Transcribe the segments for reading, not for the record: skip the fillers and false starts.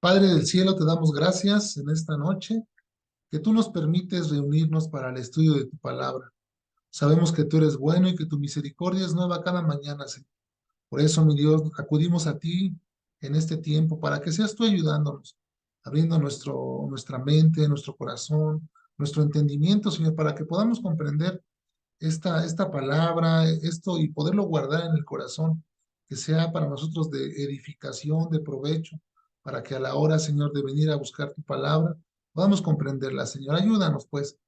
Padre del cielo, te damos gracias en esta noche, que tú nos permites reunirnos para el estudio de tu palabra. Sabemos que tú eres bueno y que tu misericordia es nueva cada mañana, Señor. Por eso, mi Dios, acudimos a ti en este tiempo para que seas tú ayudándonos, abriendo nuestra mente, nuestro corazón, nuestro entendimiento, Señor, para que podamos comprender esta palabra, esto y poderlo guardar en el corazón, que sea para nosotros de edificación, de provecho, para que a la hora, Señor, de venir a buscar tu palabra, podamos comprenderla, Señor. Ayúdanos, pues,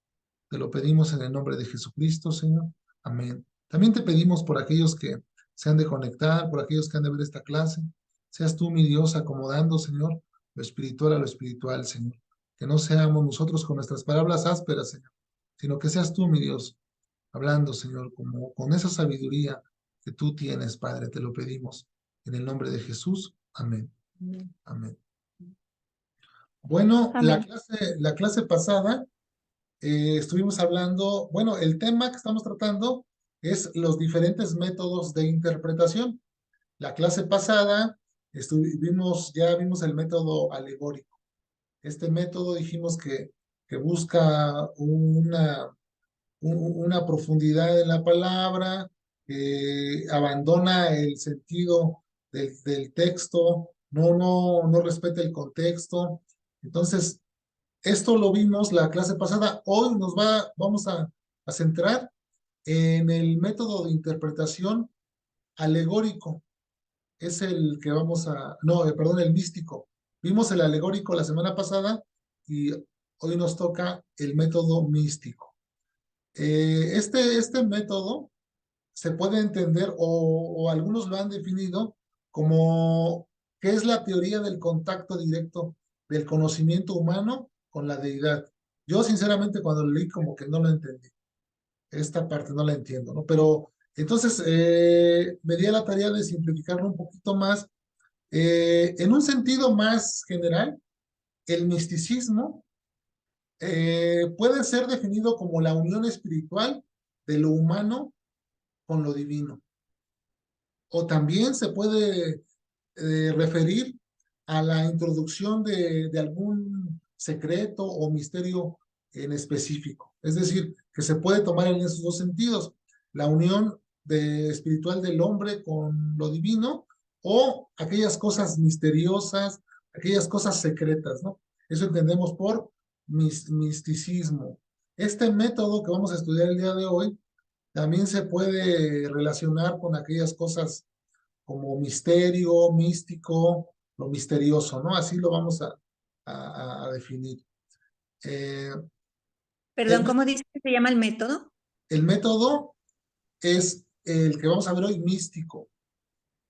te lo pedimos en el nombre de Jesucristo, Señor. Amén. También te pedimos por aquellos que se han de conectar, por aquellos que han de ver esta clase, seas tú, mi Dios, acomodando, Señor, lo espiritual a lo espiritual, Señor. Que no seamos nosotros con nuestras palabras ásperas, Señor, sino que seas tú, mi Dios, hablando, Señor, como con esa sabiduría que tú tienes, Padre, te lo pedimos. En el nombre de Jesús. Amén. Amén. Bueno, Amén. la clase pasada estuvimos hablando, bueno, el tema que estamos tratando es los diferentes métodos de interpretación. La clase pasada ya vimos el método alegórico. Este método dijimos que busca una profundidad en la palabra, abandona el sentido del texto, no respeta el contexto. Entonces, esto lo vimos la clase pasada. Hoy vamos a centrar en el método de interpretación alegórico. Es el que perdón, el místico. Vimos el alegórico la semana pasada y hoy nos toca el método místico. Este método se puede entender o algunos lo han definido como que es la teoría del contacto directo del conocimiento humano con la deidad. Yo sinceramente cuando lo leí como que no lo entendí. Esta parte no la entiendo, ¿no? Pero entonces me di a la tarea de simplificarlo un poquito más. En un sentido más general, el misticismo puede ser definido como la unión espiritual de lo humano con lo divino. O también se puede referir a la introducción de algún secreto o misterio en específico. Es decir, que se puede tomar en esos dos sentidos, la unión espiritual del hombre con lo divino o aquellas cosas misteriosas, aquellas cosas secretas, ¿no? Eso entendemos por misticismo. Este método que vamos a estudiar el día de hoy también se puede relacionar con aquellas cosas como misterio, místico, lo misterioso, ¿no? Así lo vamos a definir. Eh, el, Perdón, ¿cómo dice que se llama el método? el método es el que vamos a ver hoy, místico.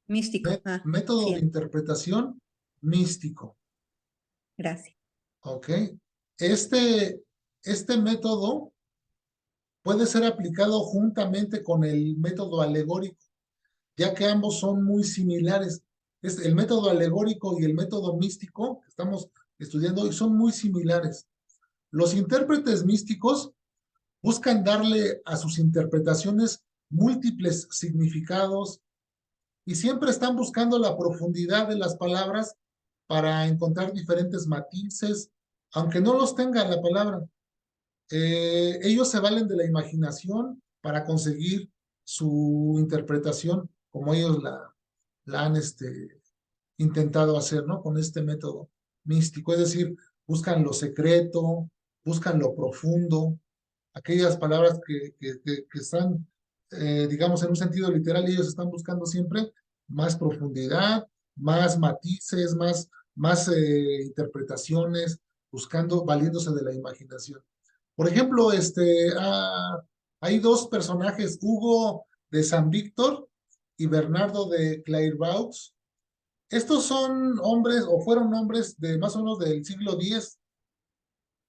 Místico. Método de Sí, interpretación místico. gracias. ¿Ok? Este método puede ser aplicado juntamente con el método alegórico, ya que ambos son muy similares. El método alegórico y el método místico que estamos estudiando hoy son muy similares. Los intérpretes místicos buscan darle a sus interpretaciones múltiples significados y siempre están buscando la profundidad de las palabras para encontrar diferentes matices, aunque no los tenga la palabra. Ellos se valen de la imaginación para conseguir su interpretación como ellos la han intentado hacer, ¿no? Con este método místico. Es decir, buscan lo secreto, buscan lo profundo, aquellas palabras que están, digamos, en un sentido literal, ellos están buscando siempre más profundidad, más matices, más interpretaciones, buscando, valiéndose de la imaginación. Por ejemplo, hay dos personajes, Hugo de San Víctor y Bernardo de Clairvaux. Estos son hombres o fueron hombres de más o menos del siglo X.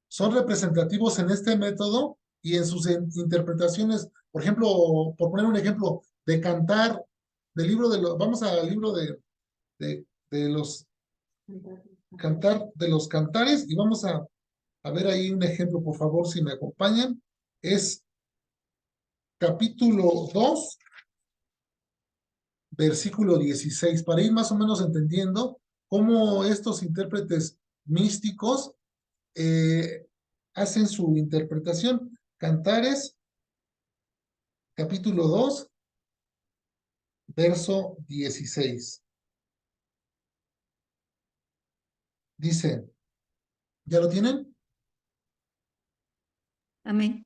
Son representativos en este método y en sus interpretaciones. Por ejemplo, por poner un ejemplo, de cantar, del libro vamos al libro de los cantar, de los cantares y vamos a ver ahí un ejemplo, por favor, si me acompañan. Es capítulo 2 versículo 16, para ir más o menos entendiendo cómo estos intérpretes místicos hacen su interpretación. Cantares, capítulo 2, verso 16. Dice, ¿ya lo tienen? Amén.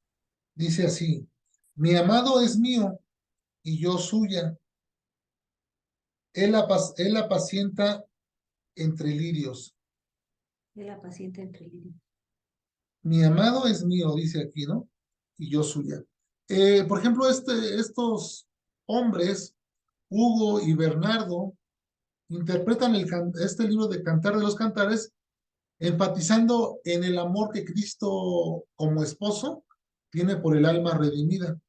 Dice así, mi amado es mío y yo suya. Él apacienta entre lirios. De la paciente entre líneas. Mi amado es mío, dice aquí, ¿no? Y yo suya. Por ejemplo, estos hombres, Hugo y Bernardo, interpretan este libro de Cantar de los Cantares, enfatizando en el amor que Cristo como esposo tiene por el alma redimida.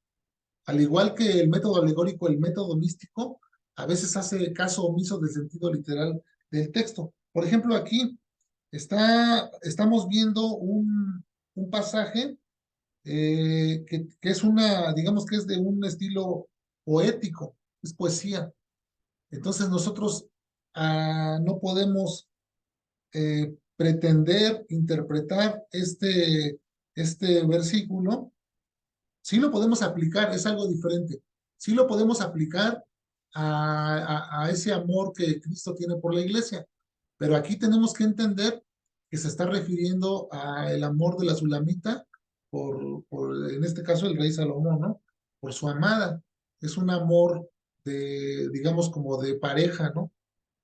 Al igual que el método alegórico, el método místico, a veces hace caso omiso del sentido literal del texto. Por ejemplo, aquí estamos viendo un pasaje que es digamos que es de un estilo poético, es poesía. Entonces nosotros no podemos pretender interpretar este versículo. Sí lo podemos aplicar, es algo diferente. Sí lo podemos aplicar a ese amor que Cristo tiene por la iglesia. Pero aquí tenemos que entender que se está refiriendo al amor de la Sulamita en este caso, el rey Salomón, ¿no? Por su amada. Es un amor digamos, como de pareja, ¿no?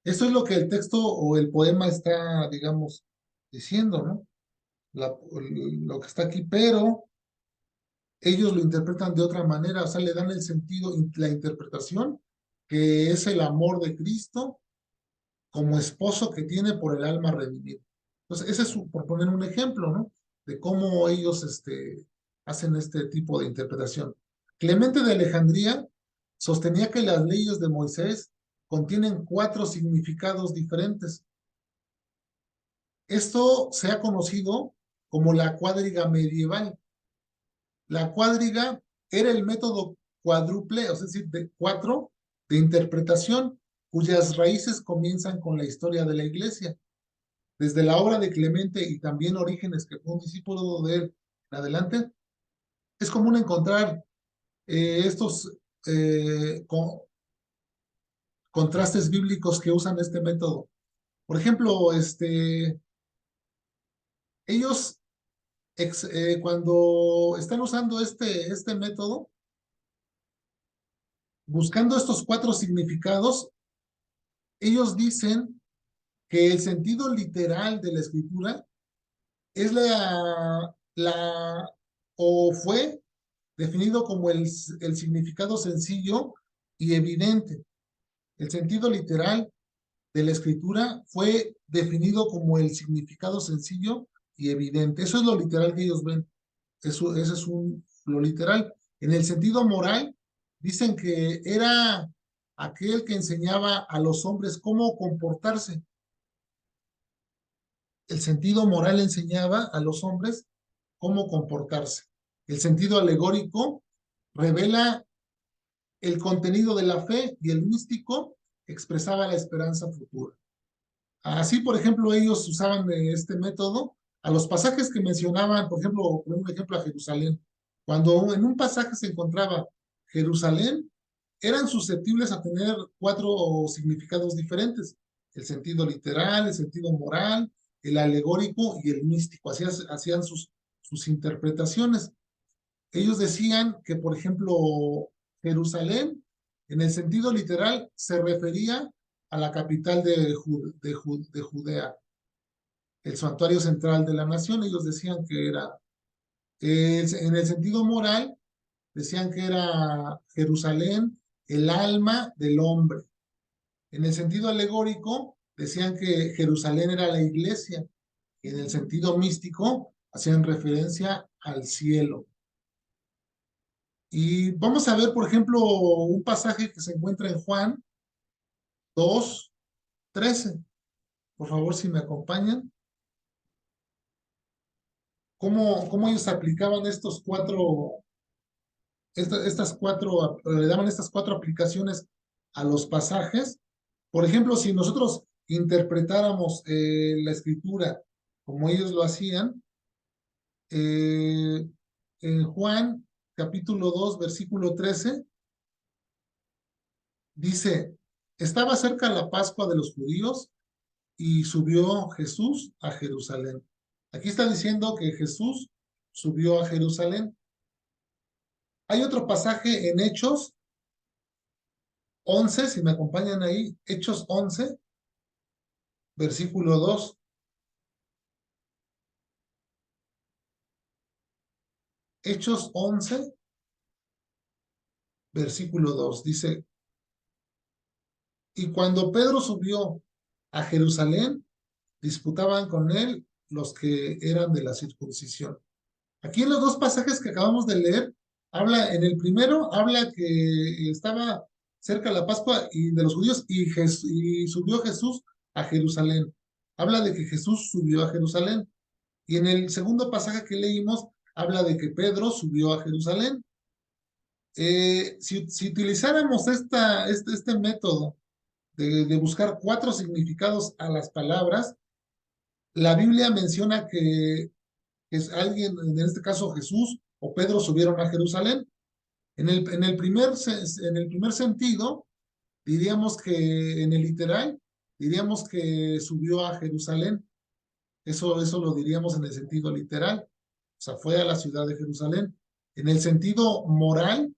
Esto es lo que el texto o el poema está, digamos, diciendo, ¿no? Lo que está aquí, pero ellos lo interpretan de otra manera, o sea, le dan el sentido, la interpretación, que es el amor de Cristo como esposo que tiene por el alma redimida. Entonces, ese es por poner un ejemplo, ¿no? De cómo ellos hacen este tipo de interpretación. Clemente de Alejandría sostenía que las leyes de Moisés contienen 4 significados diferentes. Esto se ha conocido como la cuádriga medieval. La cuádriga era el método cuádruple, es decir, de 4 de interpretación, cuyas raíces comienzan con la historia de la iglesia. Desde la obra de Clemente y también Orígenes, que fue un discípulo de él en adelante, es común encontrar estos contrastes bíblicos que usan este método. Por ejemplo, ellos cuando están usando este método, buscando estos 4 significados, ellos dicen que el sentido literal de la escritura es o fue definido como el significado sencillo y evidente. El sentido literal de la escritura fue definido como el significado sencillo y evidente. Eso es lo literal que ellos ven. Eso es lo literal. En el sentido moral, dicen que era aquel que enseñaba a los hombres cómo comportarse. El sentido moral enseñaba a los hombres cómo comportarse. El sentido alegórico revela el contenido de la fe y el místico expresaba la esperanza futura. Así, por ejemplo, ellos usaban este método a los pasajes que mencionaban, por ejemplo, por un ejemplo a Jerusalén. Cuando en un pasaje se encontraba Jerusalén, eran susceptibles a tener 4 significados diferentes: el sentido literal, el sentido moral, el alegórico y el místico. Hacían sus interpretaciones. Ellos decían que, por ejemplo, Jerusalén, en el sentido literal, se refería a la capital de Judea, el santuario central de la nación. Ellos decían que era, en el sentido moral, decían que era Jerusalén, el alma del hombre. En el sentido alegórico, decían que Jerusalén era la iglesia. En el sentido místico, hacían referencia al cielo. Y vamos a ver, por ejemplo, un pasaje que se encuentra en Juan 2:13. Por favor, si me acompañan. ¿Cómo ellos aplicaban le daban estas 4 aplicaciones a los pasajes? Por ejemplo, si nosotros interpretáramos la escritura como ellos lo hacían, en Juan capítulo 2 versículo 13 dice, estaba cerca la Pascua de los judíos y subió Jesús a Jerusalén. Aquí está diciendo que Jesús subió a Jerusalén. Hay otro pasaje en Hechos 11, si me acompañan ahí, Hechos 11, versículo 2. Hechos 11, versículo 2 dice, y cuando Pedro subió a Jerusalén, disputaban con él los que eran de la circuncisión. Aquí en los dos pasajes que acabamos de leer, habla, en el primero, habla que estaba cerca de la Pascua y de los judíos y subió Jesús a Jerusalén. Habla de que Jesús subió a Jerusalén. Y en el segundo pasaje que leímos, habla de que Pedro subió a Jerusalén. Si utilizáramos este método de buscar cuatro significados a las palabras, la Biblia menciona que es alguien, en este caso Jesús o Pedro, subieron a Jerusalén. En el primer sentido, diríamos que en el literal, diríamos que subió a Jerusalén. Eso lo diríamos en el sentido literal. O sea, fue a la ciudad de Jerusalén. En el sentido moral,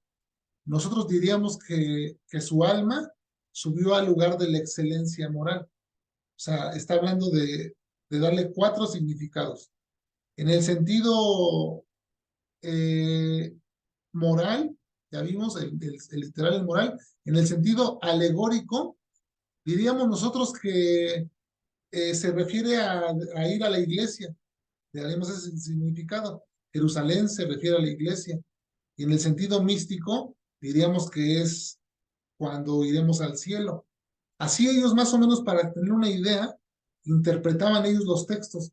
nosotros diríamos que su alma subió al lugar de la excelencia moral. O sea, está hablando de darle cuatro significados. En el sentido eh, moral, ya vimos el literal, el moral. En el sentido alegórico, diríamos nosotros que se refiere a ir a la iglesia, le daremos ese significado. Jerusalén se refiere a la iglesia. Y en el sentido místico, diríamos que es cuando iremos al cielo. Así ellos más o menos, para tener una idea, interpretaban ellos los textos.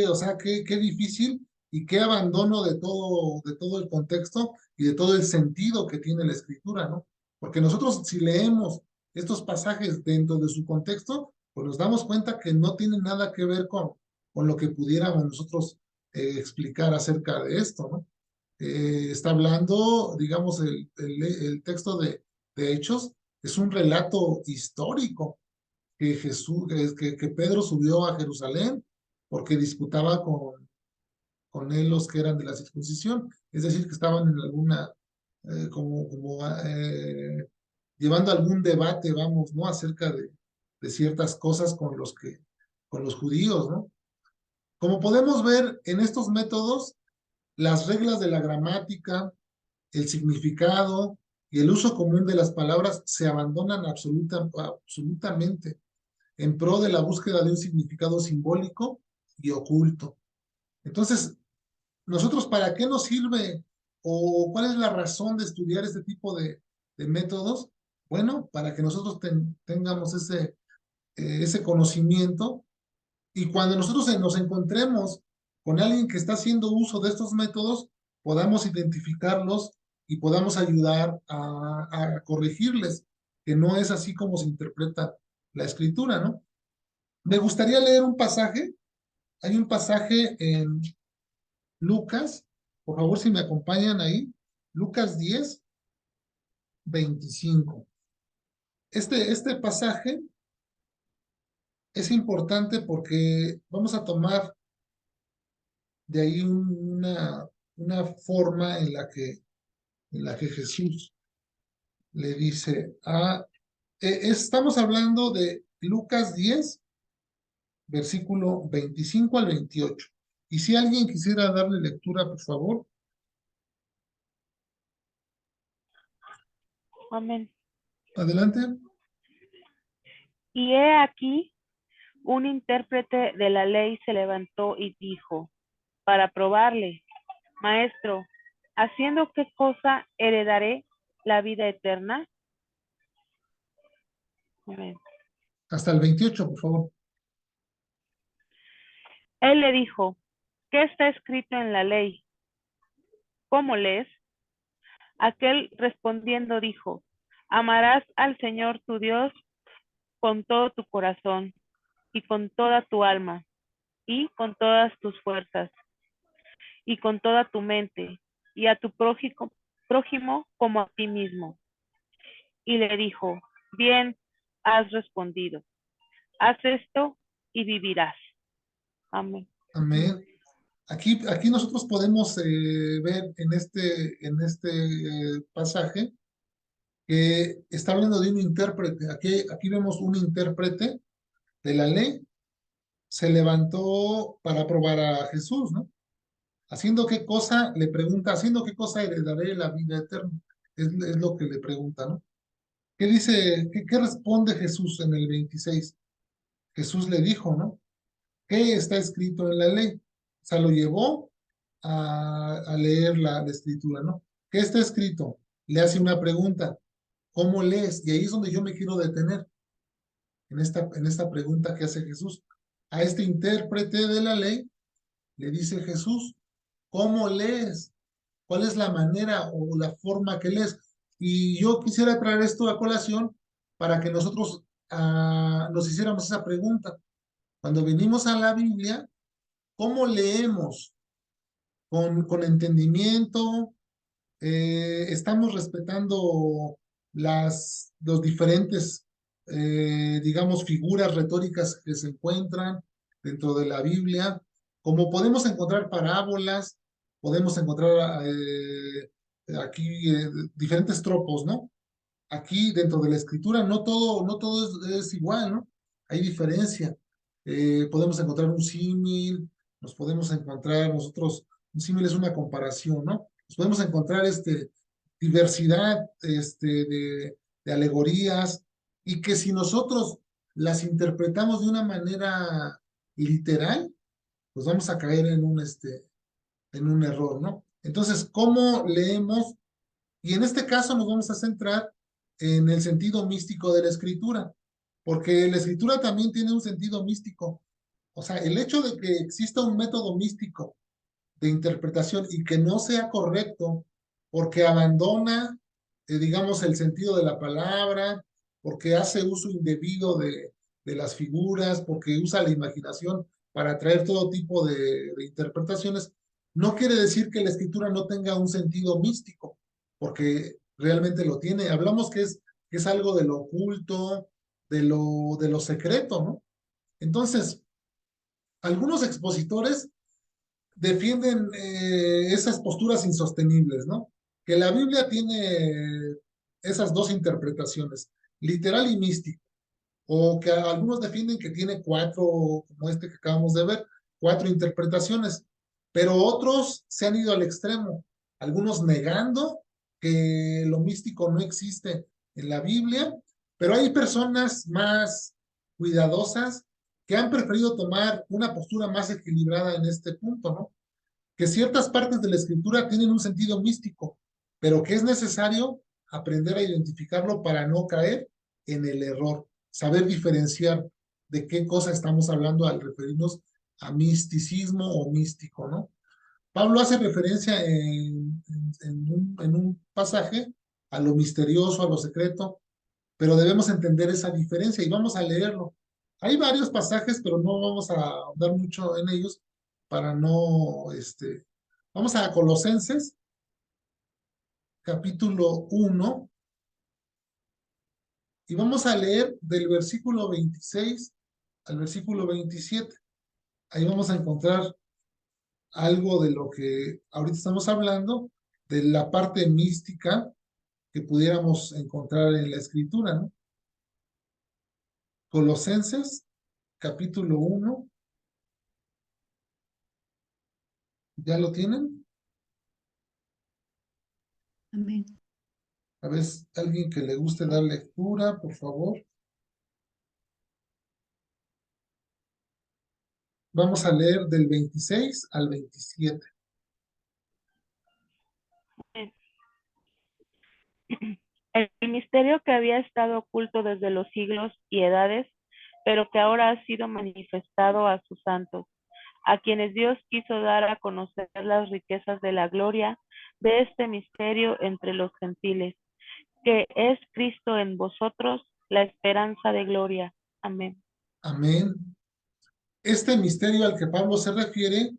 O sea, qué difícil y qué abandono de todo el contexto y de todo el sentido que tiene la escritura, ¿no? Porque nosotros si leemos estos pasajes dentro de su contexto, pues nos damos cuenta que no tienen nada que ver con lo que pudiéramos nosotros explicar acerca de esto, ¿no? Está hablando, digamos, el texto de Hechos es un relato histórico que que Pedro subió a Jerusalén porque disputaba con él los que eran de la circuncisión, es decir, que estaban en alguna, llevando algún debate, vamos, ¿no? Acerca de ciertas cosas con los judíos, ¿no? Como podemos ver en estos métodos, las reglas de la gramática, el significado y el uso común de las palabras se abandonan absolutamente en pro de la búsqueda de un significado simbólico y oculto. Entonces, nosotros, ¿para qué nos sirve o cuál es la razón de estudiar este tipo de métodos? Bueno, para que nosotros tengamos ese conocimiento y cuando nosotros nos encontremos con alguien que está haciendo uso de estos métodos, podamos identificarlos y podamos ayudar a corregirles, que no es así como se interpreta la escritura, ¿no? Me gustaría leer un pasaje. Hay un pasaje en Lucas, por favor, si me acompañan ahí. Lucas 10:25. Este pasaje es importante porque vamos a tomar de ahí una forma en la que Jesús le dice estamos hablando de Lucas 10, versículo 25 al 28. Y si alguien quisiera darle lectura, por favor, Amén. adelante. Y he aquí, un intérprete de la ley se levantó y dijo, para probarle, Maestro, ¿haciendo qué cosa heredaré la vida eterna? Amén. Hasta el 28, por favor. Él le dijo, ¿qué está escrito en la ley? ¿Cómo lees? Aquel respondiendo dijo, amarás al Señor tu Dios con todo tu corazón y con toda tu alma y con todas tus fuerzas y con toda tu mente y a tu prójimo como a ti mismo. Y le dijo, bien has respondido, haz esto y vivirás. Amén. Amén. Aquí nosotros podemos ver en este pasaje que está hablando de un intérprete. Aquí vemos un intérprete de la ley. Se levantó para probar a Jesús, ¿no? Haciendo qué cosa, le pregunta, haciendo qué cosa heredaré la vida eterna. Es lo que le pregunta, ¿no? ¿Qué dice, qué responde Jesús en el 26? Jesús le dijo, ¿no? ¿Qué está escrito en la ley? O sea, lo llevó a leer la escritura, ¿no? ¿Qué está escrito? Le hace una pregunta. ¿Cómo lees? Y ahí es donde yo me quiero detener, en esta pregunta que hace Jesús. A este intérprete de la ley le dice Jesús, ¿cómo lees? ¿Cuál es la manera o la forma que lees? Y yo quisiera traer esto a colación para que nosotros nos hiciéramos esa pregunta. Cuando venimos a la Biblia, ¿cómo leemos? Con entendimiento, estamos respetando los diferentes, digamos, figuras retóricas que se encuentran dentro de la Biblia. Como podemos encontrar parábolas, podemos encontrar aquí diferentes tropos, ¿no? Aquí dentro de la escritura no todo es igual, ¿no? Hay diferencia. Podemos encontrar un símil, nos podemos encontrar nosotros, un símil es una comparación, ¿no? Nos podemos encontrar diversidad de alegorías y que si nosotros las interpretamos de una manera literal, pues vamos a caer en un error, ¿no? Entonces, ¿cómo leemos? Y en este caso nos vamos a centrar en el sentido místico de la escritura, porque la escritura también tiene un sentido místico. O sea, el hecho de que exista un método místico de interpretación y que no sea correcto porque abandona, digamos, el sentido de la palabra, porque hace uso indebido de las figuras, porque usa la imaginación para traer todo tipo de interpretaciones, no quiere decir que la escritura no tenga un sentido místico, porque realmente lo tiene. Hablamos que es algo de lo oculto, de lo secreto, ¿no? Entonces, algunos expositores defienden esas posturas insostenibles, ¿no? Que la Biblia tiene esas dos interpretaciones, literal y místico, o que algunos defienden que tiene cuatro, como este que acabamos de ver, cuatro interpretaciones, pero otros se han ido al extremo, algunos negando que lo místico no existe en la Biblia, pero hay personas más cuidadosas que han preferido tomar una postura más equilibrada en este punto, ¿no? Que ciertas partes de la escritura tienen un sentido místico, pero que es necesario aprender a identificarlo para no caer en el error, saber diferenciar de qué cosa estamos hablando al referirnos a misticismo o místico, ¿no? Pablo hace referencia en un pasaje a lo misterioso, a lo secreto, pero debemos entender esa diferencia y vamos a leerlo. Hay varios pasajes, pero no vamos a ahondar mucho en ellos para no, vamos a Colosenses, capítulo 1, y vamos a leer del versículo 26 al versículo 27. Ahí vamos a encontrar algo de lo que ahorita estamos hablando, de la parte mística que pudiéramos encontrar en la escritura, ¿no? Colosenses, capítulo 1, ¿ya lo tienen? Amén. A ver, alguien que le guste dar lectura, por favor. Vamos a leer del 26 al 27. El misterio que había estado oculto desde los siglos y edades, pero que ahora ha sido manifestado a sus santos, a quienes Dios quiso dar a conocer las riquezas de la gloria de este misterio entre los gentiles, que es Cristo en vosotros, la esperanza de gloria. Amén. Amén. Este misterio al que Pablo se refiere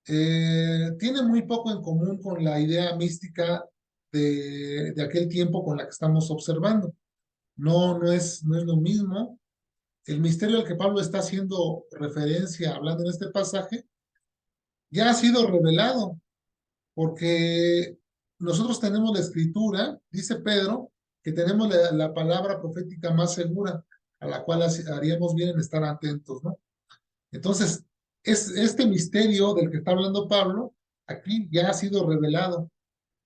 tiene muy poco en común con la idea mística de aquel tiempo con la que estamos observando. No es lo mismo. El misterio al que Pablo está haciendo referencia, hablando en este pasaje, ya ha sido revelado, porque nosotros tenemos la escritura, dice Pedro, que tenemos la palabra profética más segura, a la cual haríamos bien en estar atentos, ¿no? Entonces, este misterio del que está hablando Pablo, aquí ya ha sido revelado.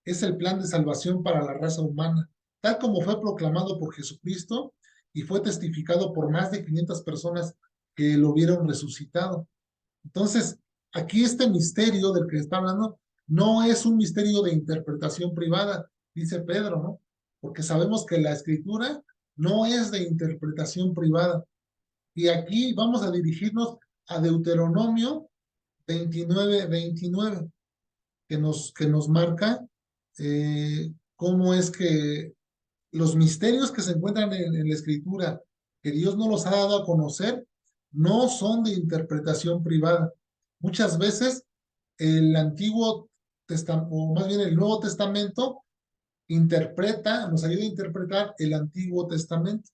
Es el plan de salvación para la raza humana, tal como fue proclamado por Jesucristo y fue testificado por más de 500 personas que lo vieron resucitado. Entonces, aquí este misterio del que está hablando no es un misterio de interpretación privada, dice Pedro, ¿no? Porque sabemos que la escritura no es de interpretación privada. Y aquí vamos a dirigirnos a Deuteronomio 29:29, que nos marca cómo es que los misterios que se encuentran en la escritura, que Dios no los ha dado a conocer, no son de interpretación privada. Muchas veces el Antiguo Testamento, o más bien el Nuevo Testamento, nos ayuda a interpretar el Antiguo Testamento,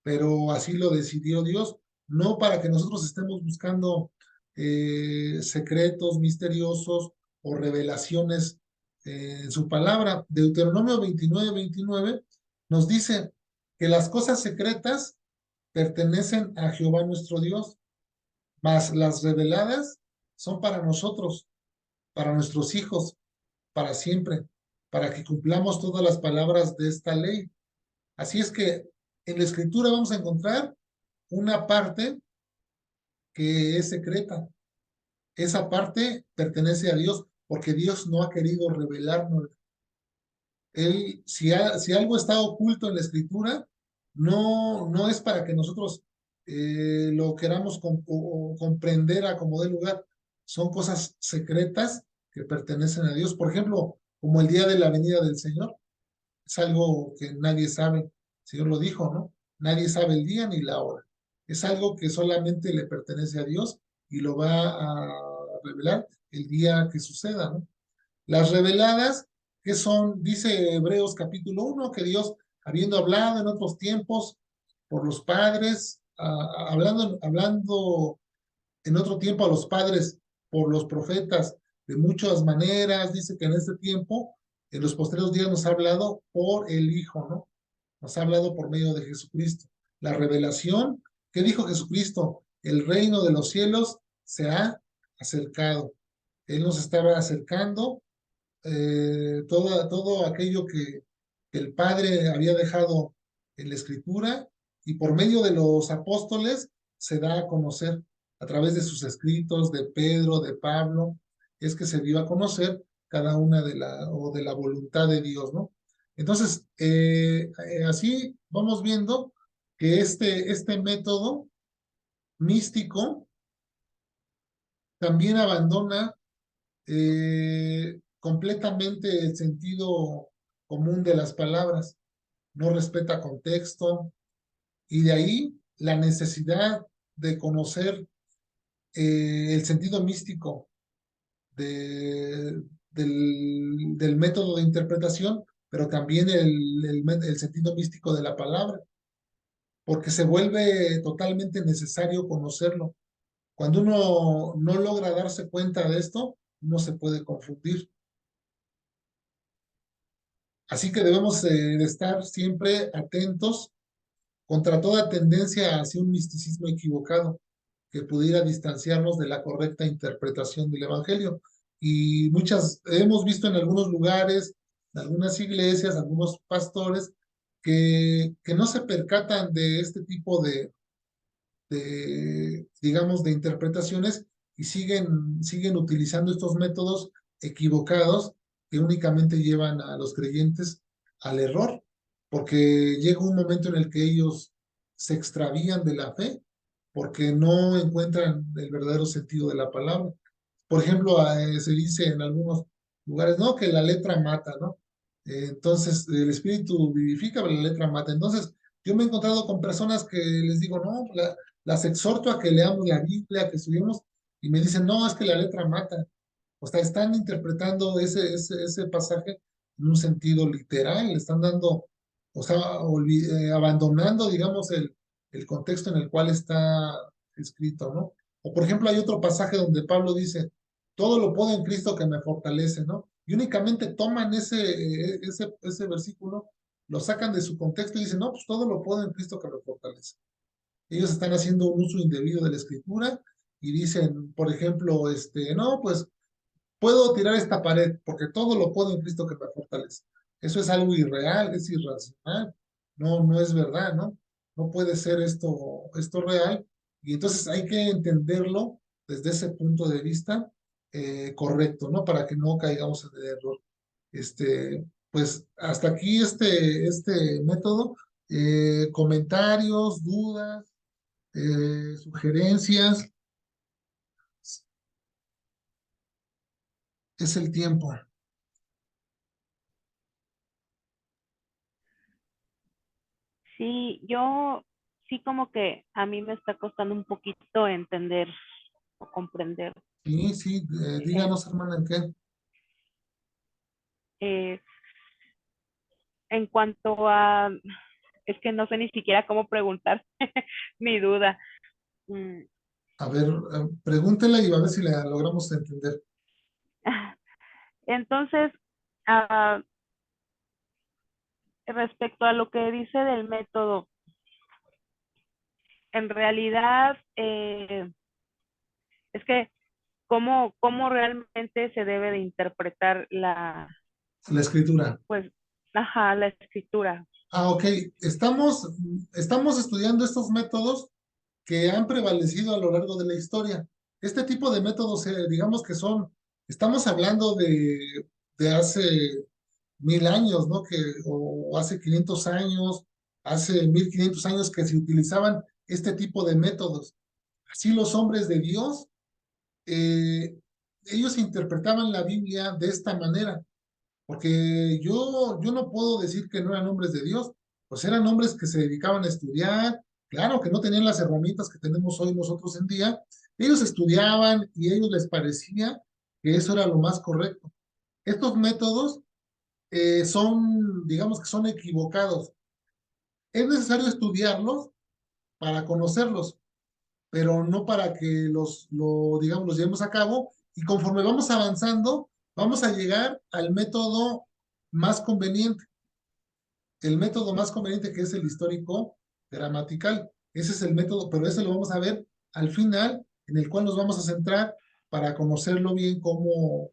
pero así lo decidió Dios, no para que nosotros estemos buscando secretos misteriosos o revelaciones en su palabra. Deuteronomio 29:29 nos dice que las cosas secretas pertenecen a Jehová nuestro Dios, mas las reveladas son para nosotros, para nuestros hijos, para siempre, para que cumplamos todas las palabras de esta ley. Así es que en la escritura vamos a encontrar una parte que es secreta. Esa parte pertenece a Dios porque Dios no ha querido revelarnos. Él, si algo está oculto en la escritura, no es para que nosotros lo queramos o comprender a como dé lugar. Son cosas secretas que pertenecen a Dios. Por ejemplo, como el día de la venida del Señor. Es algo que nadie sabe. El Señor lo dijo, ¿no? Nadie sabe el día ni la hora. Es algo que solamente le pertenece a Dios y lo va a revelar el día que suceda, ¿no? Las reveladas, que son, dice Hebreos capítulo 1, que Dios, habiendo hablado en otros tiempos por los padres, hablando en otro tiempo a los padres por los profetas de muchas maneras, dice que en este tiempo, en los posteriores días nos ha hablado por el Hijo, ¿no? Nos ha hablado por medio de Jesucristo. La revelación, ¿qué dijo Jesucristo? El reino de los cielos se ha acercado. Él nos estaba acercando todo aquello que el Padre había dejado en la Escritura y por medio de los apóstoles se da a conocer a través de sus escritos, de Pedro, de Pablo, es que se dio a conocer cada una de la voluntad de Dios, ¿no? Entonces, así vamos viendo que este método místico también abandona completamente el sentido común de las palabras, no respeta contexto y de ahí la necesidad de conocer el sentido místico del método de interpretación, pero también el sentido místico de la palabra, porque se vuelve totalmente necesario conocerlo. Cuando uno no logra darse cuenta de esto, uno se puede confundir. Así que debemos de estar siempre atentos contra toda tendencia hacia un misticismo equivocado que pudiera distanciarnos de la correcta interpretación del Evangelio. Y hemos visto en algunos lugares, en algunas iglesias, algunos pastores que no se percatan de este tipo digamos, de interpretaciones y siguen utilizando estos métodos equivocados que únicamente llevan a los creyentes al error, porque llega un momento en el que ellos se extravían de la fe porque no encuentran el verdadero sentido de la palabra. Por ejemplo, se dice en algunos lugares, ¿no? Que la letra mata, ¿no? Entonces, el espíritu vivifica, pero la letra mata. Entonces, Yo me he encontrado con personas que les digo, no, las exhorto a que leamos la Biblia, que estudiemos, y me dicen, no, es que la letra mata. O sea, están interpretando ese pasaje en un sentido literal, le están dando, o sea, abandonando, digamos, el contexto en el cual está escrito, ¿no? O por ejemplo, hay otro pasaje donde Pablo dice, todo lo puedo en Cristo que me fortalece, ¿no? Y únicamente toman ese versículo, lo sacan de su contexto y dicen, no, pues todo lo puedo en Cristo que me fortalece. Ellos están haciendo un uso indebido de la escritura y dicen, por ejemplo, no, pues puedo tirar esta pared porque todo lo puedo en Cristo que me fortalece. Eso es algo irreal, es irracional, no es verdad, ¿no? No puede ser esto real y entonces hay que entenderlo desde ese punto de vista correcto, ¿no? Para que no caigamos en el error. Pues hasta aquí este método. Comentarios, dudas, sugerencias, es el tiempo. Sí, yo sí como que a mí me está costando un poquito entender o comprender. Sí, sí, Eh, díganos, hermana, ¿en qué? eh, en cuanto a, es que no sé ni siquiera cómo preguntar mi duda. Mm, A ver, pregúntela y a ver si la logramos entender. Entonces, respecto a lo que dice del método, en realidad es que cómo realmente se debe de interpretar La escritura. pues, ajá, la escritura. Ok, estamos estudiando estos métodos que han prevalecido a lo largo de la historia. Este tipo de métodos, digamos que estamos hablando de hace 1000 años, ¿no? O hace 500 años, hace 1500 años que se utilizaban este tipo de métodos. Así los hombres de Dios, eh, ellos interpretaban la Biblia de esta manera, porque yo no puedo decir que no eran hombres de Dios, pues eran hombres que se dedicaban a estudiar, claro que no tenían las herramientas que tenemos hoy nosotros en día, ellos estudiaban y a ellos les parecía que eso era lo más correcto. Estos métodos digamos que son equivocados. Es necesario estudiarlos para conocerlos, pero no para que digamos, los llevemos a cabo. Y conforme vamos avanzando, vamos a llegar al método más conveniente. El método más conveniente que es el histórico gramatical. Ese es el método, pero ese lo vamos a ver al final, en el cual nos vamos a centrar para conocerlo bien cómo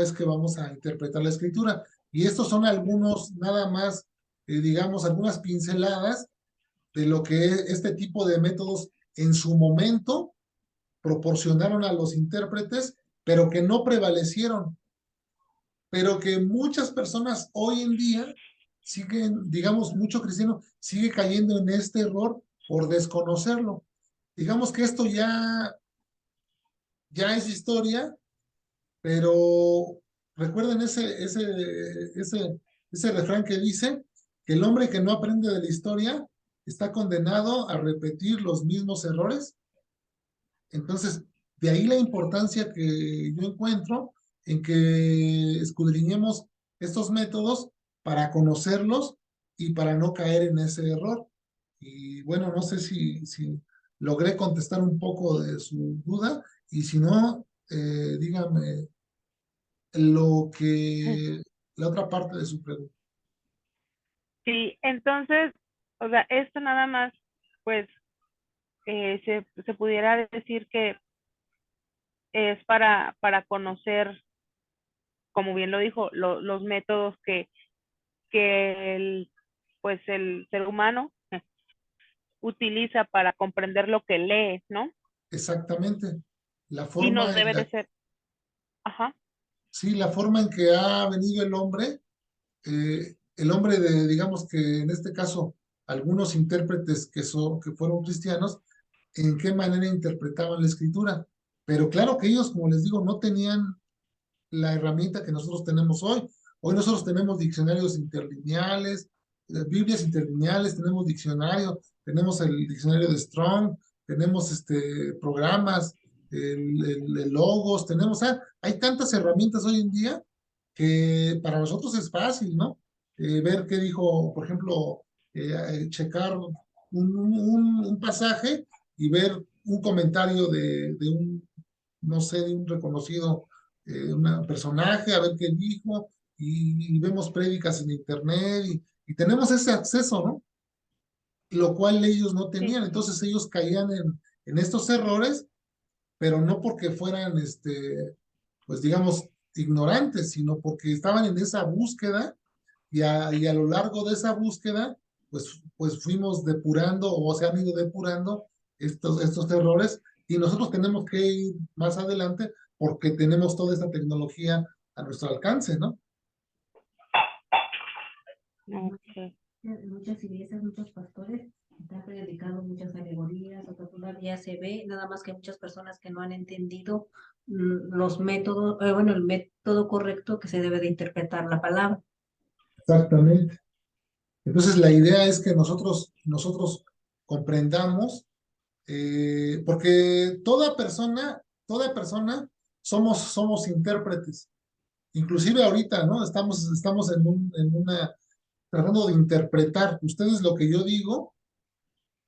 es que vamos a interpretar la escritura. Y estos son algunos, nada más, digamos, algunas pinceladas de lo que este tipo de métodos en su momento proporcionaron a los intérpretes, pero que no prevalecieron, pero que muchas personas hoy en día siguen, digamos, mucho cristiano sigue cayendo en este error por desconocerlo. Digamos que esto ya es historia, pero recuerden ese refrán que dice que el hombre que no aprende de la historia está condenado a repetir los mismos errores. Entonces, de ahí la importancia que yo encuentro en que escudriñemos estos métodos para conocerlos y para no caer en ese error. Y bueno, no sé si logré contestar un poco de su duda y si no, dígame la otra parte de su pregunta. Sí, entonces, o sea, esto nada más, pues, se pudiera decir que es para conocer, como bien lo dijo, los métodos que pues el ser humano utiliza para comprender lo que lee, ¿no? Exactamente. La Y no forma en debe de la, ser, ajá, sí, la forma en que ha venido el hombre digamos que en este caso, algunos intérpretes que fueron cristianos, en qué manera interpretaban la escritura. Pero claro que ellos, como les digo, no tenían la herramienta que nosotros tenemos hoy. Hoy nosotros tenemos diccionarios interlineales, Biblias interlineales, tenemos diccionario, tenemos el diccionario de Strong, tenemos programas, el Logos, tenemos, hay tantas herramientas hoy en día que para nosotros es fácil, ¿no? Ver qué dijo, por ejemplo, checar un pasaje y ver un comentario de un, no sé, de un reconocido personaje, a ver qué dijo, y vemos prédicas en internet, y tenemos ese acceso, ¿no? Lo cual ellos no Sí, tenían, entonces ellos caían en estos errores, pero no porque fueran, pues digamos, ignorantes, sino porque estaban en esa búsqueda y a lo largo de esa búsqueda, pues fuimos depurando o se han ido depurando estos errores y nosotros tenemos que ir más adelante porque tenemos toda esta tecnología a nuestro alcance, ¿no? ok. En muchas iglesias, muchos pastores están predicando muchas alegorías, o que todavía se ve, nada más que muchas personas que no han entendido los métodos, bueno, el método correcto que se debe de interpretar la palabra. Exactamente. Entonces la idea es que nosotros comprendamos, porque toda persona somos intérpretes. Inclusive ahorita, ¿no? Estamos en una tratando de interpretar ustedes lo que yo digo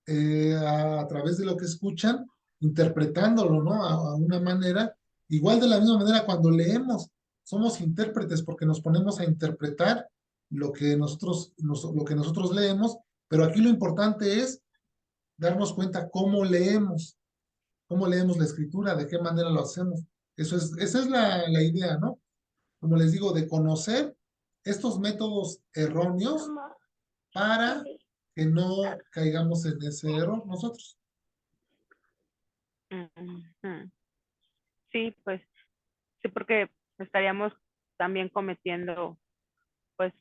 a través de lo que escuchan, interpretándolo, ¿no? A una manera, igual de la misma manera cuando leemos, somos intérpretes porque nos ponemos a interpretar lo que nosotros leemos, pero aquí lo importante es darnos cuenta cómo leemos la escritura, de qué manera lo hacemos. Esa es la idea, ¿no? Como les digo, de conocer estos métodos erróneos para que no caigamos en ese error nosotros. Ujú. Sí, pues, sí, porque estaríamos también cometiendo, pues,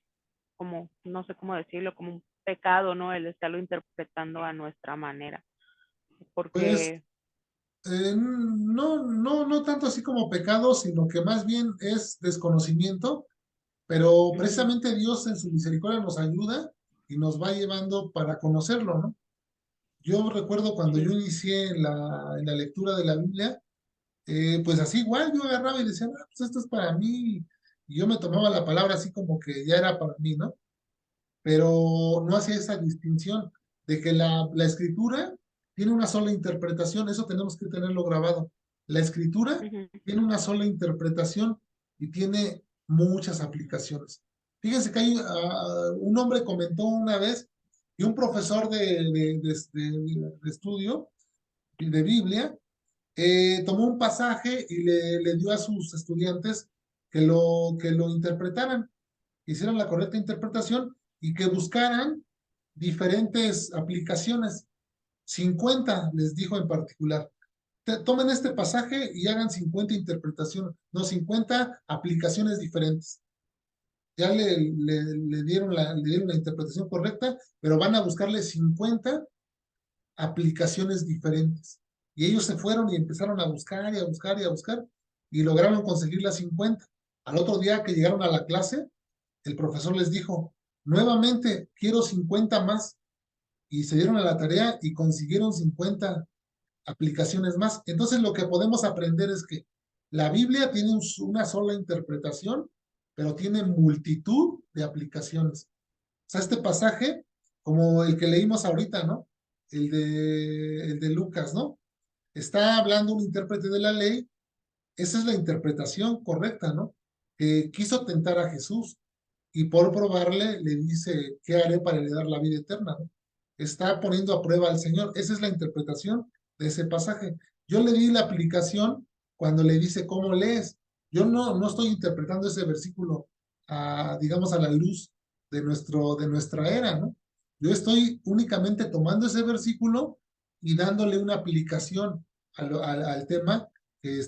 como, no sé cómo decirlo, como un pecado, ¿no? El estarlo interpretando a nuestra manera. Pues Porque, no tanto así como pecado, sino que más bien es desconocimiento, pero ujú, precisamente Dios en su misericordia nos ayuda y nos va llevando para conocerlo, ¿no? Yo recuerdo cuando yo sí. inicié en la lectura de la Biblia, pues así igual yo agarraba y decía, pues esto es para mí, y yo me tomaba la palabra así como que ya era para mí, ¿no? Pero no hacía esa distinción de que la escritura tiene una sola interpretación, eso tenemos que tenerlo grabado. La escritura Ujú, tiene una sola interpretación y tiene muchas aplicaciones. Fíjense que hay, un hombre comentó una vez que un profesor de estudio de Biblia tomó un pasaje y le dio a sus estudiantes que lo interpretaran, hicieran la correcta interpretación y que buscaran diferentes aplicaciones. 50 les dijo en particular. Tomen este pasaje y hagan 50 interpretaciones, no, 50 aplicaciones diferentes. Ya le dieron la interpretación correcta, pero van a buscarle 50 aplicaciones diferentes. Y ellos se fueron y empezaron a buscar y a buscar y a buscar y lograron conseguir las 50. Al otro día que llegaron a la clase, el profesor les dijo, nuevamente quiero 50 más. Y se dieron a la tarea y consiguieron 50 aplicaciones más. Entonces lo que podemos aprender es que la Biblia tiene una sola interpretación, pero tiene multitud de aplicaciones. O sea, este pasaje, como el que leímos ahorita, ¿no? El de Lucas, ¿no? Está hablando un intérprete de la ley, esa es la interpretación correcta, ¿no? Que quiso tentar a Jesús y por probarle le dice, ¿qué haré para heredar la vida eterna? ¿No? Está poniendo a prueba al Señor. Esa es la interpretación de ese pasaje. Yo le di la aplicación cuando le dice, ¿cómo lees? Yo no estoy interpretando ese versículo, digamos, a la luz de nuestra era, ¿no? Yo estoy únicamente tomando ese versículo y dándole una aplicación al tema que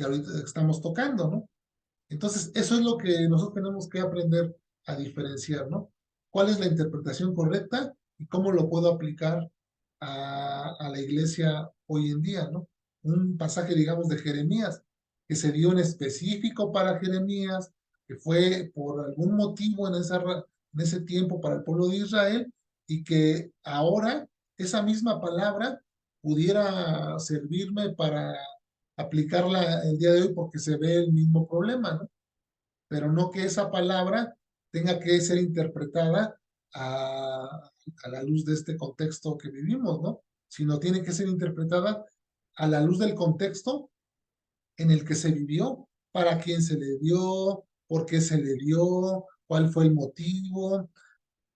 ahorita estamos tocando, ¿no? Entonces, eso es lo que nosotros tenemos que aprender a diferenciar, ¿no? ¿Cuál es la interpretación correcta y cómo lo puedo aplicar a la iglesia hoy en día, ¿no? Un pasaje, digamos, de Jeremías, que se dio en específico para Jeremías, que fue por algún motivo en ese tiempo para el pueblo de Israel y que ahora esa misma palabra pudiera servirme para aplicarla el día de hoy porque se ve el mismo problema, ¿no? Pero no que esa palabra tenga que ser interpretada a la luz de este contexto que vivimos, ¿no? Sino tiene que ser interpretada a la luz del contexto en el que se vivió, para quién se le dio, por qué se le dio, cuál fue el motivo.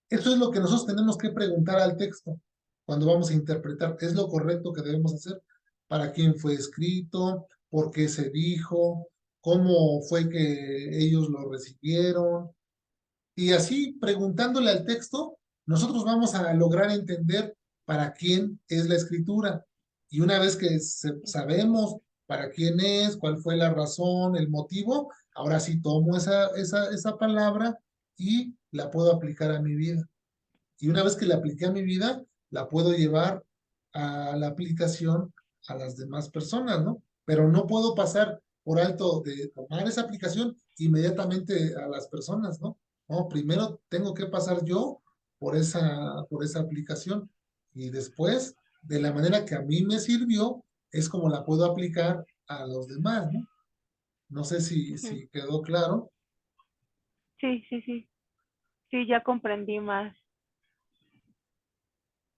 Eso es lo que nosotros tenemos que preguntar al texto cuando vamos a interpretar. ¿Es lo correcto que debemos hacer? ¿Para quién fue escrito? ¿Por qué se dijo? ¿Cómo fue que ellos lo recibieron? Y así, preguntándole al texto, nosotros vamos a lograr entender para quién es la escritura. Y una vez que sabemos para quién es, cuál fue la razón, el motivo, ahora sí tomo esa palabra y la puedo aplicar a mi vida. Y una vez que la apliqué a mi vida, la puedo llevar a la aplicación a las demás personas, ¿no? Pero no puedo pasar por alto de tomar esa aplicación inmediatamente a las personas, ¿no? No, primero tengo que pasar yo por esa aplicación y después, de la manera que a mí me sirvió, es como la puedo aplicar a los demás, ¿no? No sé Ujú. si quedó claro. Sí, sí, sí. Sí, ya comprendí más.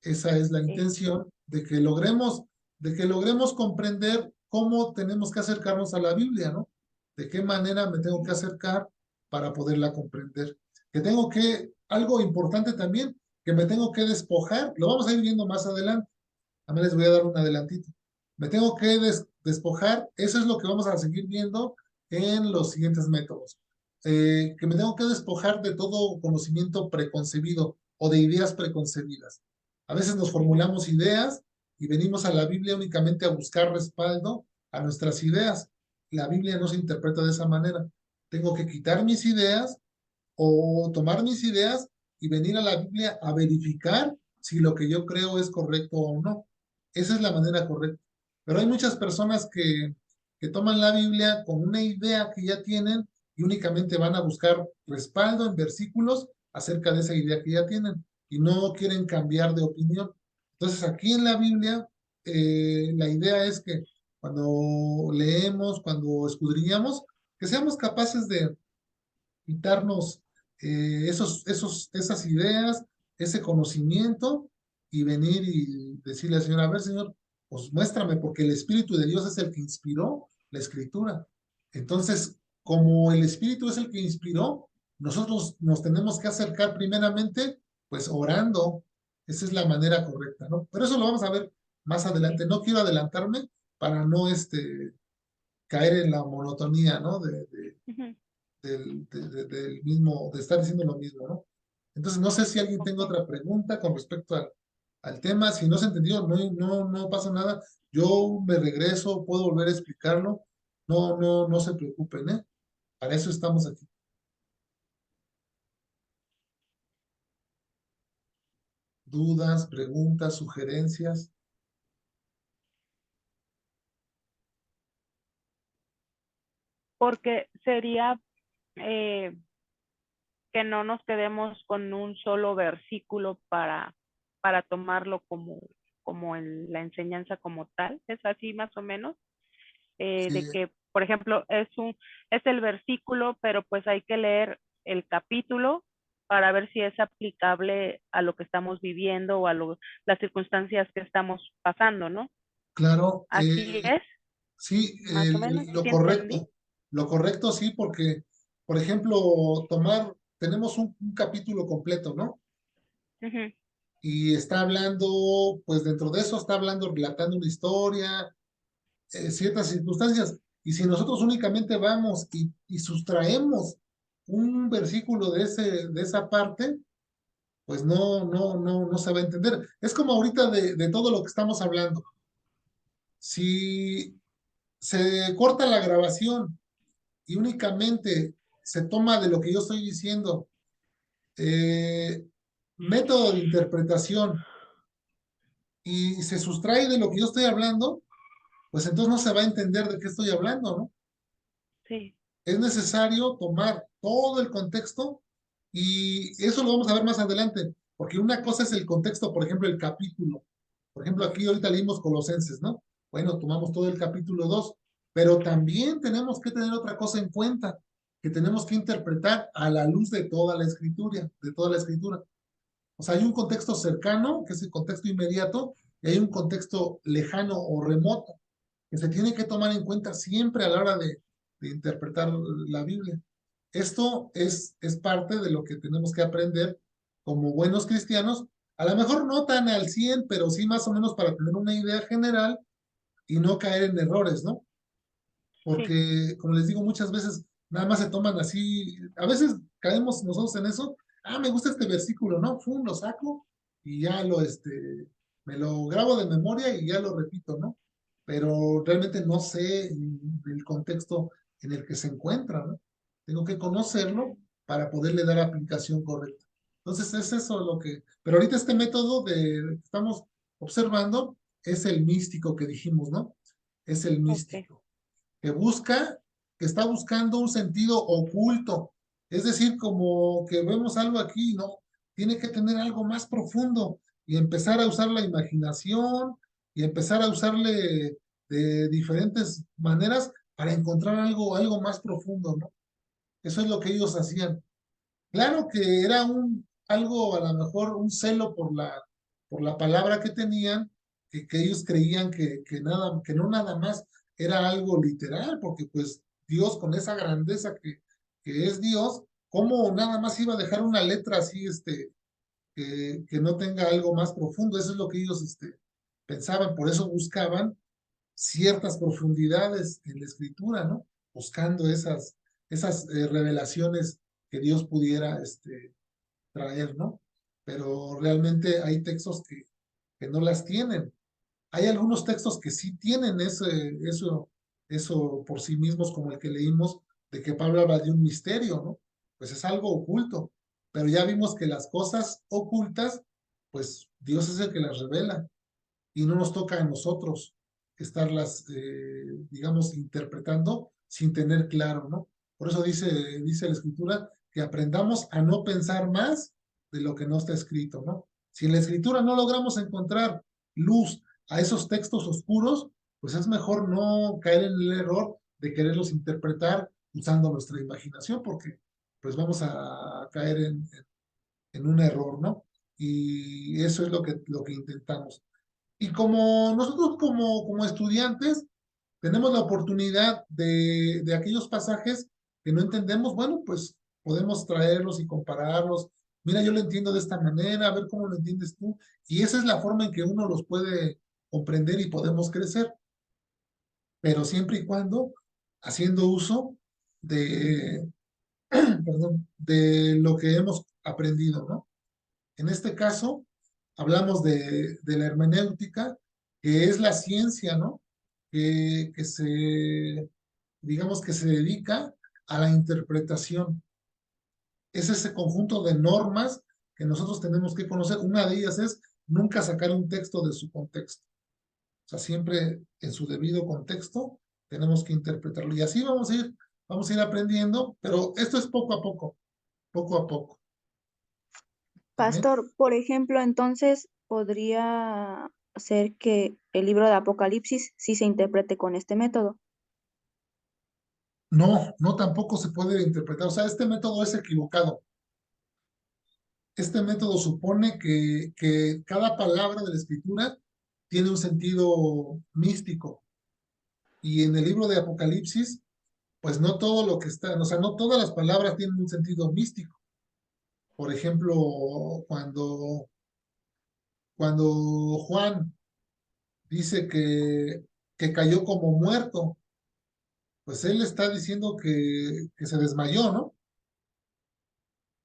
Esa es la Eh, intención de que logremos comprender cómo tenemos que acercarnos a la Biblia, ¿no? De qué manera me tengo que acercar para poderla comprender. Que tengo que, algo importante también, que me tengo que despojar, lo vamos a ir viendo más adelante. A mí les voy a dar un adelantito. Me tengo que despojar, eso es lo que vamos a seguir viendo en los siguientes métodos. Que me tengo que despojar de todo conocimiento preconcebido o de ideas preconcebidas. A veces nos ujú. formulamos ideas y venimos a la Biblia únicamente a buscar respaldo a nuestras ideas. La Biblia no se interpreta de esa manera. Tengo que quitar mis ideas o tomar mis ideas y venir a la Biblia a verificar si lo que yo creo es correcto o no. Esa es la manera correcta. Pero hay muchas personas que toman la Biblia con una idea que ya tienen y únicamente van a buscar respaldo en versículos acerca de esa idea que ya tienen y no quieren cambiar de opinión. Entonces aquí en la Biblia la idea es que cuando leemos, cuando escudriñamos, que seamos capaces de quitarnos esas ideas, ese conocimiento y venir y decirle al Señor, a ver, Señor, pues muéstrame, porque el Espíritu de Dios es el que inspiró la Escritura. Entonces, como el Espíritu es el que inspiró, nosotros nos tenemos que acercar primeramente, pues orando. Esa es la manera correcta, ¿no? Pero eso lo vamos a ver más adelante. No quiero adelantarme para no caer en la monotonía, ¿no? Ujú. Del mismo, de estar diciendo lo mismo, ¿no? Entonces, no sé si alguien tenga Ok. otra pregunta con respecto al tema. Si no se entendió, no pasa nada. Yo me regreso, puedo volver a explicarlo. No se preocupen, ¿eh? Para eso estamos aquí. Dudas, preguntas, sugerencias. Porque sería eh, que no nos quedemos con un solo versículo para tomarlo como la enseñanza como tal. Es así más o menos, Sí, de que, por ejemplo, es el versículo, pero pues hay que leer el capítulo para ver si es aplicable a lo que estamos viviendo o a las circunstancias que estamos pasando, ¿no? claro. Así es, Sí, más o menos, ¿sí entendí? lo correcto sí, porque, por ejemplo, tenemos un capítulo completo, ¿no? Ujú. Y está hablando, pues dentro de eso está hablando, relatando una historia, ciertas circunstancias. Y si nosotros únicamente vamos y sustraemos un versículo de esa parte, pues no se va a entender. Es como ahorita de todo lo que estamos hablando. Si se corta la grabación y únicamente se toma de lo que yo estoy diciendo, eh, método de interpretación y se sustrae de lo que yo estoy hablando, pues entonces no se va a entender de qué estoy hablando, ¿no? Sí. Es necesario tomar todo el contexto Y eso lo vamos a ver más adelante, porque una cosa es el contexto, por ejemplo, el capítulo. Por ejemplo, aquí ahorita leímos Colosenses, ¿no? Bueno, tomamos todo el capítulo 2, pero también tenemos que tener otra cosa en cuenta, que tenemos que interpretar a la luz de toda la escritura, de toda la escritura. O sea, hay un contexto cercano, que es el contexto inmediato, y hay un contexto lejano o remoto, que se tiene que tomar en cuenta siempre a la hora de interpretar la Biblia. Esto es parte de lo que tenemos que aprender como buenos cristianos, a lo mejor no tan al 100, pero sí más o menos para tener una idea general y no caer en errores, ¿no? Sí, Porque, como les digo, muchas veces nada más se toman así, a veces caemos nosotros en eso, me gusta este versículo, ¿no? Lo saco y ya me lo grabo de memoria y ya lo repito, ¿no? Pero realmente no sé el contexto en el que se encuentra, ¿no? Tengo que conocerlo para poderle dar aplicación correcta. Entonces es eso lo que, pero ahorita este método que estamos observando es el místico que dijimos, ¿no? Es el ok. místico que busca, que está buscando un sentido oculto. Es decir, como que vemos algo aquí, ¿no? Tiene que tener algo más profundo y empezar a usar la imaginación y empezar a usarle de diferentes maneras para encontrar algo más profundo, ¿no? Eso es lo que ellos hacían. Claro que era algo, a lo mejor, un celo por la palabra que tenían, que ellos creían que no nada más era algo literal, porque pues Dios con esa grandeza que es Dios, ¿cómo nada más iba a dejar una letra así, que no tenga algo más profundo? Eso es lo que ellos, pensaban, por eso buscaban ciertas profundidades en la escritura, ¿no? Buscando esas revelaciones que Dios pudiera, traer, ¿no? Pero realmente hay textos que no las tienen. Hay algunos textos que sí tienen eso por sí mismos, como el que leímos, de que Pablo habla de un misterio, ¿no? Pues es algo oculto. Pero ya vimos que las cosas ocultas, pues Dios es el que las revela y no nos toca a nosotros estarlas, digamos, interpretando sin tener claro, ¿no? Por eso dice la escritura que aprendamos a no pensar más de lo que no está escrito, ¿no? Si en la escritura no logramos encontrar luz a esos textos oscuros, pues es mejor no caer en el error de quererlos interpretar usando nuestra imaginación, porque pues vamos a caer en un error, ¿no? Y eso es lo que intentamos. Y como nosotros como estudiantes tenemos la oportunidad de aquellos pasajes que no entendemos, bueno, pues podemos traerlos y compararlos. Mira, yo lo entiendo de esta manera, a ver cómo lo entiendes tú. Y esa es la forma en que uno los puede comprender y podemos crecer, pero siempre y cuando haciendo uso de, perdón, de lo que hemos aprendido, ¿no? En este caso, hablamos de la hermenéutica, que es la ciencia, ¿no? Digamos que se dedica a la interpretación. Es ese conjunto de normas que nosotros tenemos que conocer. Una de ellas es nunca sacar un texto de su contexto. O sea, siempre en su debido contexto tenemos que interpretarlo. Y así vamos a ir aprendiendo, pero esto es poco a poco, poco a poco. Amén. Pastor, por ejemplo, entonces podría ser que el libro de Apocalipsis sí se interprete con este método. No, no tampoco se puede interpretar. O sea, este método es equivocado. Este método supone que cada palabra de la escritura tiene un sentido místico. Y en el libro de Apocalipsis, pues no todo lo que está, o sea, no todas las palabras tienen un sentido místico. Por ejemplo, cuando Juan dice que cayó como muerto, pues él está diciendo que se desmayó, ¿no?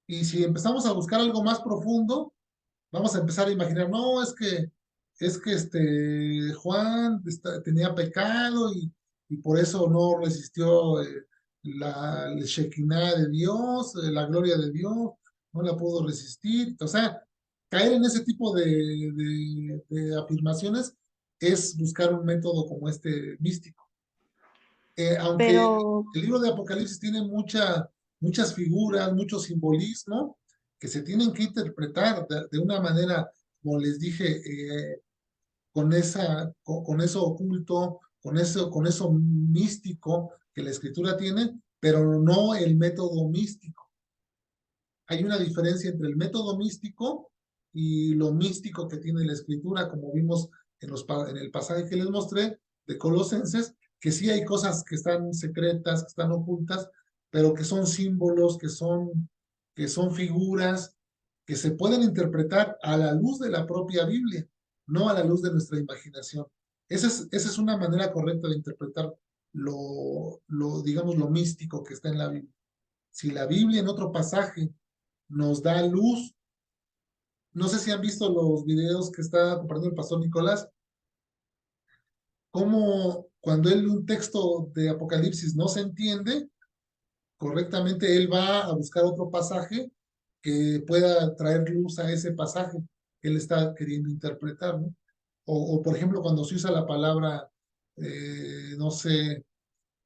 Y si empezamos a buscar algo más profundo, vamos a empezar a imaginar, no, es que Juan tenía pecado y por eso no resistió el Shekinah de Dios, la gloria de Dios, no la pudo resistir. O sea, caer en ese tipo de afirmaciones es buscar un método como este místico. Aunque Pero, el libro de Apocalipsis tiene muchas figuras, mucho simbolismo, que se tienen que interpretar de una manera, como les dije, con eso oculto, con eso místico que la escritura tiene, pero no el método místico. Hay una diferencia entre el método místico y lo místico que tiene la escritura, como vimos en el pasaje que les mostré de Colosenses, que sí hay cosas que están secretas, que están ocultas, pero que son símbolos, que son figuras, que se pueden interpretar a la luz de la propia Biblia, no a la luz de nuestra imaginación. Esa es una manera correcta de interpretar digamos, lo místico que está en la Biblia. Si la Biblia en otro pasaje nos da luz. No sé si han visto los videos que está compartiendo el pastor Nicolás, cómo cuando él un texto de Apocalipsis no se entiende correctamente, él va a buscar otro pasaje que pueda traer luz a ese pasaje que él está queriendo interpretar, ¿no? Por ejemplo, cuando se usa la palabra, no sé,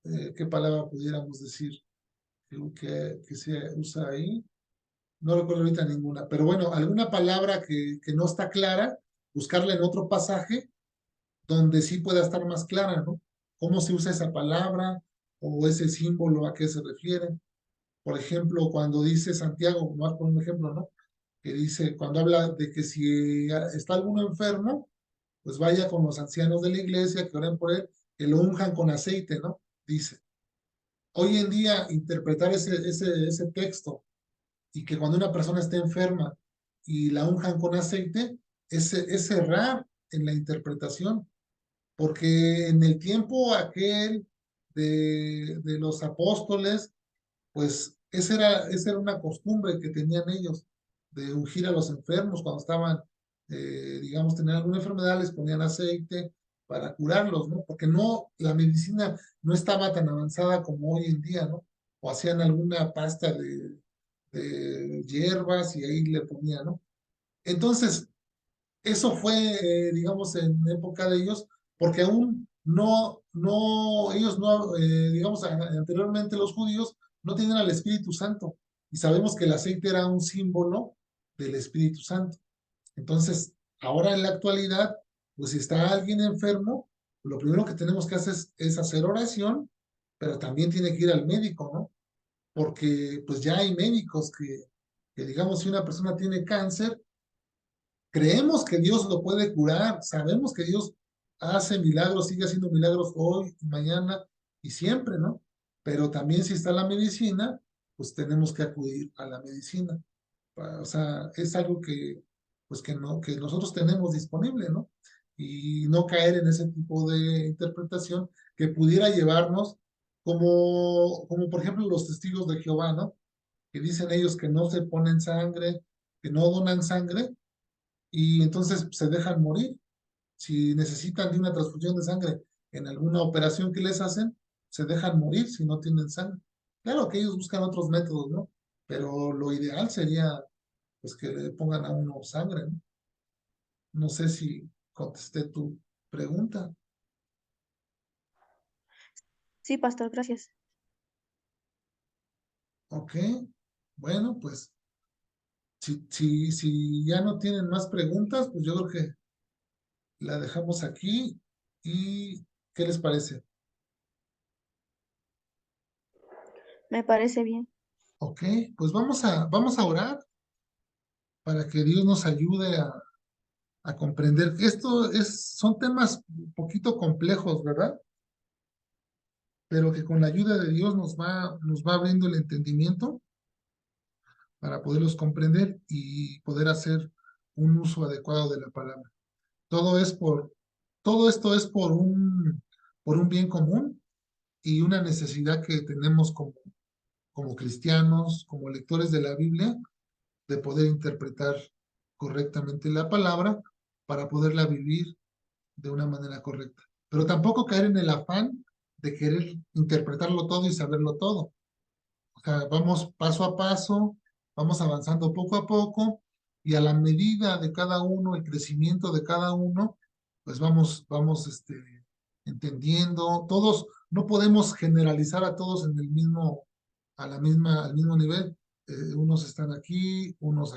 qué palabra pudiéramos decir que se usa ahí. No recuerdo ahorita ninguna, pero bueno, alguna palabra que no está clara, buscarla en otro pasaje donde sí pueda estar más clara, ¿no? ¿Cómo se usa esa palabra o ese símbolo, a qué se refiere? Por ejemplo, cuando dice Santiago, más por un ejemplo, ¿no? Que dice, cuando habla de que si está alguno enfermo, pues vaya con los ancianos de la iglesia, que oren por él, que lo unjan con aceite, ¿no? Dice. Hoy en día, interpretar ese texto y que cuando una persona esté enferma y la unjan con aceite, es errar en la interpretación, porque en el tiempo aquel de los apóstoles, pues esa era una costumbre que tenían ellos, de ungir a los enfermos cuando estaban, digamos, tenían alguna enfermedad, les ponían aceite para curarlos, ¿no? Porque no, la medicina no estaba tan avanzada como hoy en día, ¿no? O hacían alguna pasta de hierbas y ahí le ponían, ¿no? Entonces, eso fue, digamos, en época de ellos, porque aún ellos no, digamos, anteriormente los judíos no tenían al Espíritu Santo. Y sabemos que el aceite era un símbolo del Espíritu Santo. Entonces, ahora en la actualidad, pues si está alguien enfermo, lo primero que tenemos que hacer es hacer oración, pero también tiene que ir al médico, ¿no? Porque pues ya hay médicos que digamos, si una persona tiene cáncer, creemos que Dios lo puede curar, sabemos que Dios hace milagros, sigue haciendo milagros hoy, mañana y siempre, ¿no? Pero también si está la medicina, pues tenemos que acudir a la medicina. O sea, es algo pues que nosotros tenemos disponible, ¿no? Y no caer en ese tipo de interpretación que pudiera llevarnos como por ejemplo los testigos de Jehová, ¿no? Que dicen ellos que no se ponen sangre, que no donan sangre, y entonces se dejan morir. Si necesitan de una transfusión de sangre en alguna operación que les hacen, se dejan morir si no tienen sangre. Claro que ellos buscan otros métodos, ¿no? Pero lo ideal sería pues que le pongan a uno sangre, ¿no? No sé si contesté tu pregunta. Sí, pastor, gracias. Ok, bueno, pues si ya no tienen más preguntas, pues yo creo que la dejamos aquí. ¿Y qué les parece? Me parece bien. Ok, pues vamos a orar para que Dios nos ayude a comprender que son temas un poquito complejos, ¿verdad? Pero que con la ayuda de Dios nos va abriendo el entendimiento para poderlos comprender y poder hacer un uso adecuado de la palabra. Todo es todo esto es por un bien común y una necesidad que tenemos como cristianos, como lectores de la Biblia, de poder interpretar correctamente la palabra para poderla vivir de una manera correcta. Pero tampoco caer en el afán de querer interpretarlo todo y saberlo todo. O sea, vamos paso a paso, vamos avanzando poco a poco y a la medida de cada uno, el crecimiento de cada uno, pues vamos entendiendo. Todos, no podemos generalizar a todos en al mismo nivel. unos están aquí, unos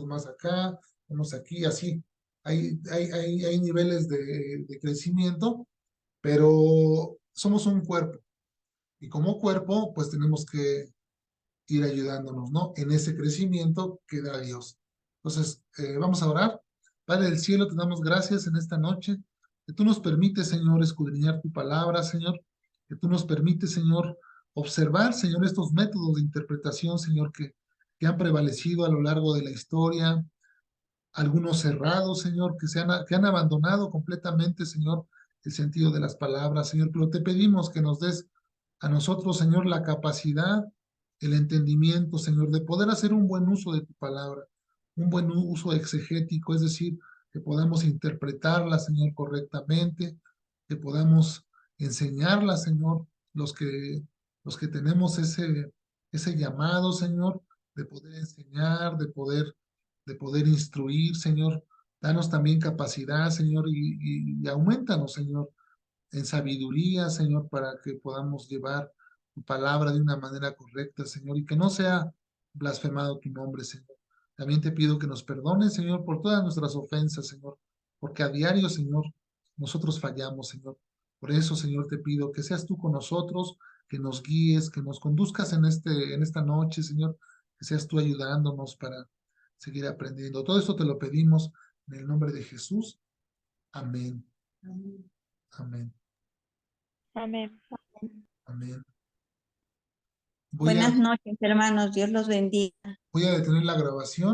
más acá, unos aquí, así. Hay niveles de crecimiento, pero somos un cuerpo. Y como cuerpo, pues tenemos que ir ayudándonos, ¿no? En ese crecimiento que da Dios. Entonces, vamos a orar. Padre del cielo, te damos gracias en esta noche, que tú nos permites, Señor, escudriñar tu palabra, Señor, que tú nos permites, Señor, observar, Señor, estos métodos de interpretación, Señor, que han prevalecido a lo largo de la historia, algunos cerrados, Señor, que han abandonado completamente, Señor, el sentido de las palabras, Señor, pero te pedimos que nos des a nosotros, Señor, la capacidad, el entendimiento, Señor, de poder hacer un buen uso de tu palabra, un buen uso exegético, es decir, que podamos interpretarla, Señor, correctamente, que podamos enseñarla, Señor, los que tenemos ese llamado, Señor, de poder enseñar, de poder instruir, Señor. Danos también capacidad, Señor, y aumentanos, Señor, en sabiduría, Señor, para que podamos llevar tu palabra de una manera correcta, Señor, y que no sea blasfemado tu nombre, Señor. También te pido que nos perdones, Señor, por todas nuestras ofensas, Señor, porque a diario, Señor, nosotros fallamos, Señor. Por eso, Señor, te pido que seas tú con nosotros, que nos guíes, que nos conduzcas en esta noche, Señor, que seas tú ayudándonos para seguir aprendiendo. Todo esto te lo pedimos en el nombre de Jesús. Amén. Amén. Amén. Amén. Amén. Buenas noches, hermanos. Dios los bendiga. Voy a detener la grabación.